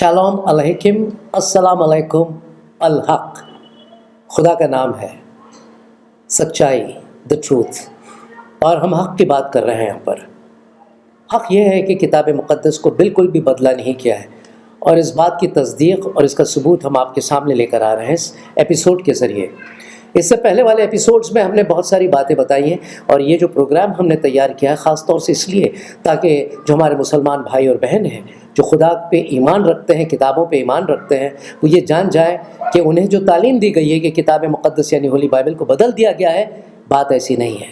Shalom अलैकुम, अस्सलाम अलैकुम। अल-हक खुदा का नाम है, सच्चाई, द ट्रूथ। और हम हक़ की बात कर रहे हैं यहाँ पर। हक़ ये है कि किताब मुक़द्दस को बिल्कुल भी बदला नहीं किया है, और इस बात की तस्दीक और इसका सबूत हम आपके सामने लेकर आ रहे हैं इस एपिसोड के ज़रिए। इससे पहले वाले एपिसोड्स में हमने बहुत सारी बातें बताई हैं, और ये जो प्रोग्राम हमने तैयार किया है ख़ास तौर से इसलिए ताकि जो हमारे मुसलमान भाई और बहन हैं जो खुदा पे ईमान रखते हैं, किताबों पे ईमान रखते हैं, वो ये जान जाए कि उन्हें जो तालीम दी गई है कि किताब मुक़द्दस यानी होली बाइबल को बदल दिया गया है, बात ऐसी नहीं है।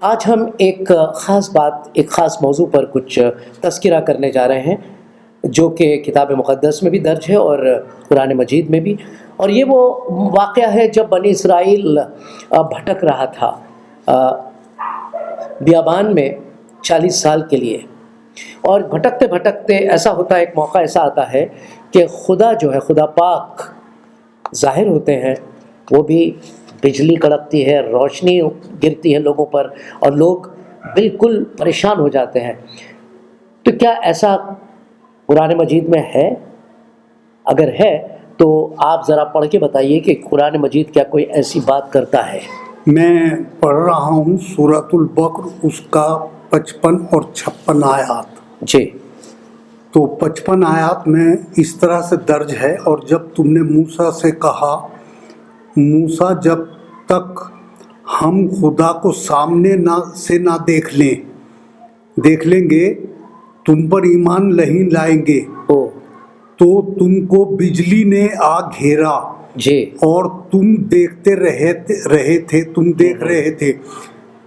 आज हम एक ख़ास मौजू पर कुछ तज़किरा करने जा रहे हैं जो कि किताब मुक़द्दस में भी दर्ज है और कुरान मजीद में भी। और ये वो वाक़या है जब बनी इसराइल भटक रहा था बियाबान में 40 साल के लिए, और भटकते भटकते ऐसा होता है, एक मौका ऐसा आता है कि खुदा जो है, खुदा पाक ज़ाहिर होते हैं। वो भी बिजली कड़कती है, रोशनी गिरती है लोगों पर, और लोग बिल्कुल परेशान हो जाते हैं। तो क्या ऐसा कुरान मजीद में है? अगर है तो आप ज़रा पढ़ के बताइए कि कुरान मजीद क्या कोई ऐसी बात करता है। मैं पढ़ रहा हूँ सूरतुल बकर, उसका 55 और 56 आयात। जी। तो 55 आयात में इस तरह से दर्ज है, और जब तुमने मूसा से कहा, मूसा जब तक हम खुदा को सामने ना देख लेंगे तुम पर ईमान नहीं लाएंगे। तो तुमको बिजली ने आ घेरा जी, और तुम देख रहे थे।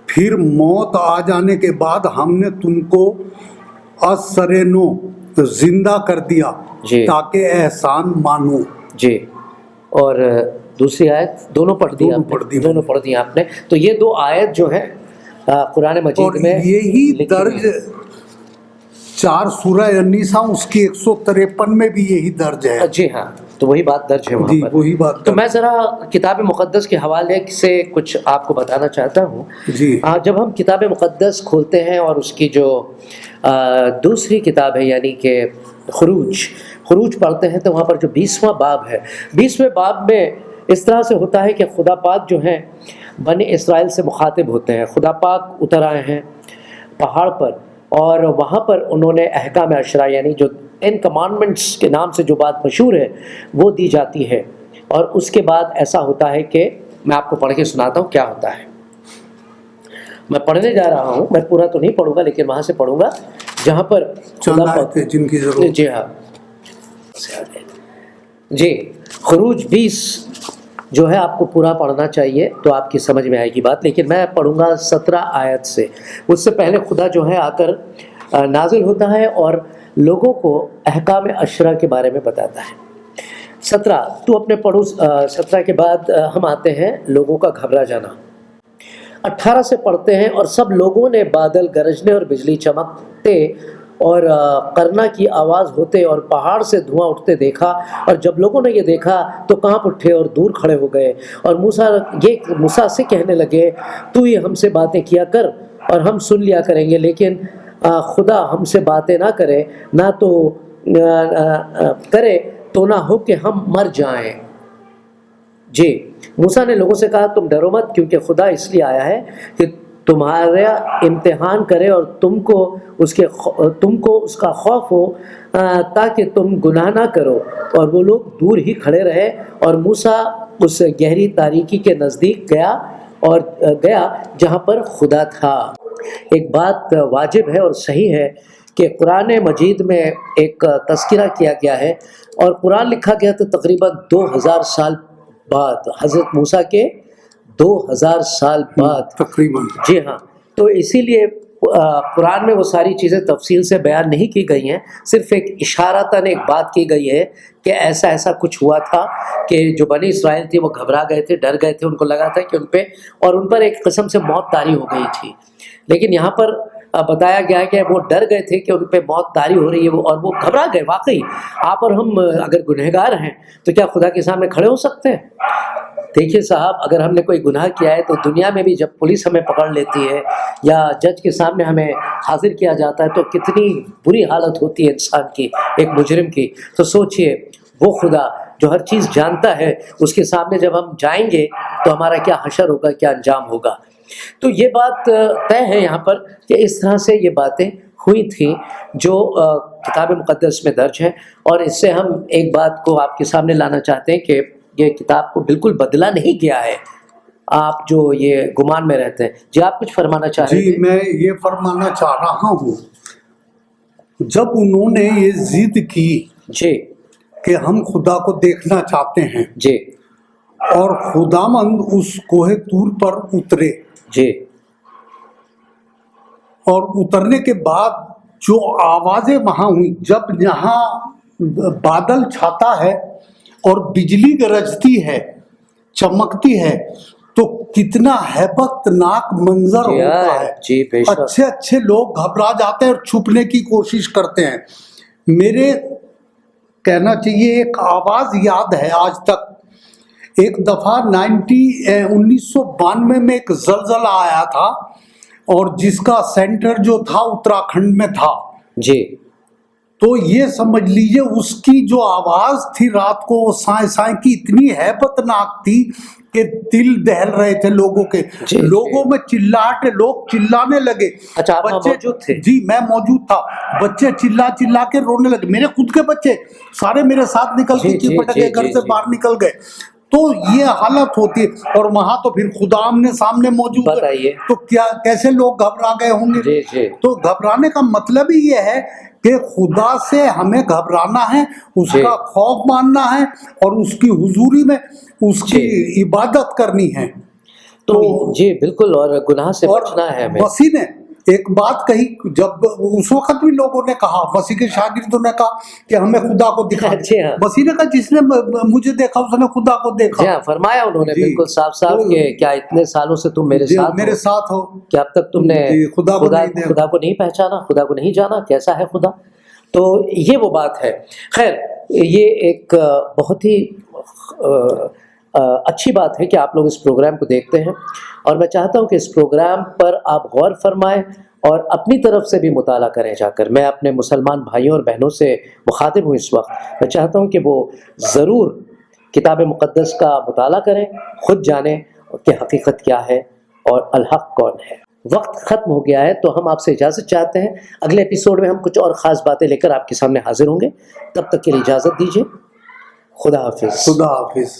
फिर मौत आ जाने के बाद हमने तुमको असरेनो जिंदा कर दिया ताकि एहसान मानो। जी। और दूसरी आयत दोनों पढ़ दी आपने। तो ये दो आयत जो है कुरान मजीद में यही दर्ज 4 सूरह अन्निसा उसकी 153 में भी यही दर्ज है। जी हाँ, तो वही बात दर्ज है वहाँ पर। वही बात। तो मैं ज़रा किताब मुक़द्दस के हवाले से कुछ आपको बताना चाहता हूँ। जी। जब हम किताब मुक़द्दस खोलते हैं और उसकी जो दूसरी किताब है यानी कि खुरूज पढ़ते हैं, तो वहाँ पर जो 20वां बाब है, 20वें बाब में इस तरह से होता है कि खुदा पाक जो हैं बनी इसराइल से मुखातिब होते हैं। खुदा पाक उतर आए हैं पहाड़ पर, और वहाँ पर उन्होंने अहकाम अशरा यानी जो 10 कमांडमेंट्स के नाम से जो बात मशहूर है वो दी जाती है। और उसके बाद ऐसा होता है कि मैं आपको पढ़ के सुनाता हूँ क्या होता है। मैं पढ़ने जा रहा हूँ, मैं पूरा तो नहीं पढ़ूंगा लेकिन वहाँ से पढ़ूंगा जहाँ पर जिनकी ज़रूरत। जी हाँ जी। खुरूज 20 जो है आपको पूरा पढ़ना चाहिए तो आपकी समझ में आएगी बात, लेकिन मैं पढ़ूंगा 17 आयत से। उससे पहले खुदा जो है आकर नाजिल होता है और लोगों को अहकाम अशरा के बारे में बताता है। 17 तो अपने पढ़ो। 17 के बाद हम आते हैं लोगों का घबरा जाना। 18 से पढ़ते हैं, और सब लोगों ने बादल गरजने और बिजली चमकते और करना की आवाज़ होते और पहाड़ से धुआं उठते देखा। और जब लोगों ने ये देखा तो कांप उठे और दूर खड़े हो गए, और मूसा से कहने लगे, तू ये हमसे बातें किया कर और हम सुन लिया करेंगे, लेकिन खुदा हमसे बातें ना करे, ना तो करे तो ना हो कि हम मर जाएं। जी। मूसा ने लोगों से कहा, तुम डरो मत, क्योंकि खुदा इसलिए आया है कि तुम्हारा इम्तिहान करे और तुमको उसका खौफ हो, ताकि तुम गुनाह ना करो। और वो लोग दूर ही खड़े रहे, और मूसा उस गहरी तारीकी के नज़दीक गया जहाँ पर खुदा था। एक बात वाजिब है और सही है कि कुरान मजीद में एक तज़किरा किया गया है, और कुरान लिखा गया तो तकरीबन 2000 साल बाद, हज़रत मूसा के 2000 साल बाद तकरीबन। जी हाँ। तो इसीलिए कुरान में वो सारी चीज़ें तफसील से बयान नहीं की गई हैं, सिर्फ एक इशारतन एक बात की गई है कि ऐसा ऐसा कुछ हुआ था कि जो बनी इसराइल थी वो घबरा गए थे, डर गए थे, उनको लगा था कि उन पर एक किस्म से मौत तारी हो गई थी। लेकिन यहाँ पर बताया गया है कि वो डर गए थे कि उन पे मौत तारी हो रही है, और वो घबरा गए। वाकई आप और हम अगर गुनहगार हैं तो क्या खुदा के सामने खड़े हो सकते हैं? دیکھیے صاحب، اگر ہم نے کوئی گناہ کیا ہے تو دنیا میں بھی جب پولیس ہمیں پکڑ لیتی ہے یا جج کے سامنے ہمیں حاضر کیا جاتا ہے تو کتنی بری حالت ہوتی ہے انسان کی، ایک مجرم کی. تو سوچئے وہ خدا جو ہر چیز جانتا ہے، اس کے سامنے جب ہم جائیں گے تو ہمارا کیا حشر ہوگا، کیا انجام ہوگا. تو یہ بات طے ہے یہاں پر کہ اس طرح سے یہ باتیں ہوئی تھیں جو کتاب مقدس میں درج ہیں. اور اس سے ہم ایک بات کو آپ کے سامنے لانا چاہتے ہیں کہ یہ کتاب کو بالکل بدلا نہیں گیا ہے. آپ جو یہ گمان میں رہتے ہیں، جی آپ کچھ فرمانا چاہ رہے جی تھے؟ میں یہ فرمانا چاہ رہا ہوں، جب انہوں نے یہ ضد کی جی کہ ہم خدا کو دیکھنا چاہتے ہیں جی اور خداوند اس کوہ طور پر اترے، جی اور اترنے کے بعد جو آوازیں وہاں ہوئی، جب یہاں بادل چھاتا ہے اور بجلی گرجتی ہے، چمکتی ہے، تو کتنا ہیبت ناک منظر جی ہوتا ہے. جی بے شک. اچھے اچھے لوگ گھبرا جاتے ہیں اور چھپنے کی کوشش کرتے ہیں. میرے کہنا چاہیے ایک آواز یاد ہے آج تک. ایک دفعہ 1992 میں ایک زلزلہ آیا تھا اور جس کا سینٹر جو تھا اتراکھنڈ میں تھا. جی تو یہ سمجھ لیجئے اس کی جو آواز تھی رات کو، وہ سائیں سائیں کی اتنی ہیبت ناک تھی کہ دل دہل رہے تھے لوگوں کے. جی لوگوں میں چلاہٹ، لوگ چلانے لگے. اچھا آپ وہاں موجود تھے؟ جی میں موجود تھا. بچے چلا کے رونے لگے. میرے خود کے بچے سارے میرے ساتھ نکل کے چپٹ کے گھر سے باہر نکل گئے. تو یہ حالت ہوتی ہے. اور وہاں تو پھر خدا آمنے سامنے موجود ہے، تو کیسے لوگ گھبرا گئے ہوں گے. جی جی تو گھبرانے کا مطلب ہی یہ ہے کہ خدا سے ہمیں گھبرانا ہے، اس کا خوف ماننا ہے اور اس کی حضوری میں اس کی عبادت کرنی ہے. تو جی بالکل، اور گناہ سے بچنا ہے ہمیں. مسیح نے ایک بات کہی، جب اس وقت بھی لوگوں نے کہا، مسیح کے شاگردوں نے کہا کہ ہمیں خدا کو دکھا. مسیح نے کہا جس نے مجھے دیکھا اس نے خدا کو دیکھا. جی ہاں، فرمایا انہوں نے بالکل صاف صاف کہ کیا اتنے سالوں سے تم میرے ساتھ ہو، کہ اب تک تم نے خدا کو نہیں پہچانا، خدا کو نہیں جانا، کیسا ہے خدا. تو یہ وہ بات ہے. خیر، یہ ایک بہت ہی اچھی بات ہے کہ آپ لوگ اس پروگرام کو دیکھتے ہیں، اور میں چاہتا ہوں کہ اس پروگرام پر آپ غور فرمائیں اور اپنی طرف سے بھی مطالعہ کریں. جا کر میں اپنے مسلمان بھائیوں اور بہنوں سے مخاطب ہوں اس وقت. میں چاہتا ہوں کہ وہ ضرور کتاب مقدس کا مطالعہ کریں، خود جانیں کہ حقیقت کیا ہے اور الحق کون ہے. وقت ختم ہو گیا ہے تو ہم آپ سے اجازت چاہتے ہیں. اگلے ایپیسوڈ میں ہم کچھ اور خاص باتیں لے کر آپ کے سامنے حاضر ہوں گے. تب تک کے لیے اجازت دیجیے. خدا حافظ. خدا حافظ.